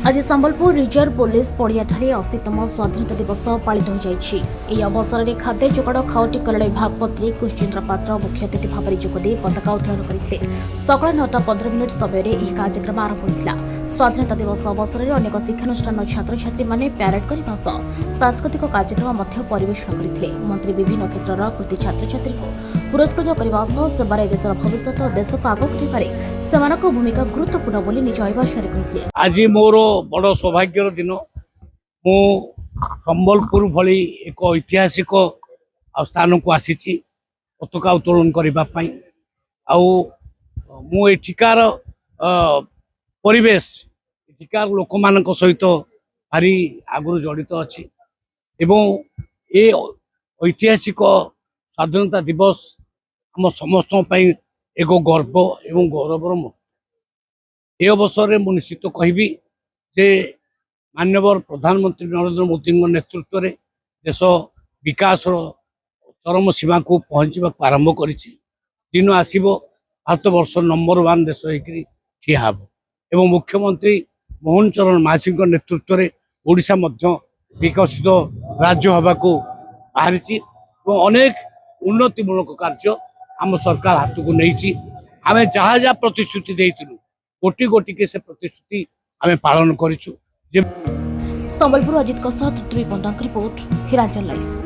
आज Sambalpur reserve police पड़ियाठारे 80तम स्वाधीनता दिवस पालित हो जाइछि। एही अवसर में खाद्य जोगाड़ खाउटी कल्याण विभाग मंत्री कुशचंद्र पात्र मुख्य अतिथि भाव में जोगदे पताका उत्तोलन करते। सकाल 9:15 समय यह कार्यक्रम आरंभ होता। स्वाधीनता दिवस अवसर में अनेक शिक्षानुष्ठान छात्र छात्री मैंने प्यारेड करने सह सांस्कृतिक कार्यक्रम परिवेषण करते। मंत्री विभिन्न क्षेत्र कृति छात्र छात्री को पुरस्कृत करने सह सेवार देशर भविष्य देश को आगक सेमानक भूमिका गुरुत्वपूर्ण बोली निज अभिभाषण कहते। आज मोर बड़ सौभाग्यर दिन मु संबलपुर भली एक ऐतिहासिक स्थान को आसी पताका उत्तोलन करने मु एठिकार परिवेश एठिकार लोक मान सहित भारी आगु जड़ित अच्छी एवं ये ऐतिहासिक स्वाधीनता दिवस आम समस्त एक गर्व एवं गौरवर मुहूर्त। ये अवसर में मुझे निश्चित कहबी जे माननीय प्रधानमंत्री नरेंद्र मोदी नेतृत्व में देश विकास चरम सीमा को पहुँचा आरंभ कर दिन आसब भारत वर्ष नंबर 1 देश ठिया हे एवं मुख्यमंत्री मोहन चरण माझी नेतृत्व में ओडिशा विकसित राज्य हवा को बाहरी अनेक उन्नतिमूलक कार्य आम सरकार हाथ को नहीं आम जहाँ जहाँ प्रतिश्रुति देइथिलु गोटी गोटी के से प्रतिश्रुति आम पालन करिछु। संबलपुर अजित रिपोर्ट हिरांचल लाइव।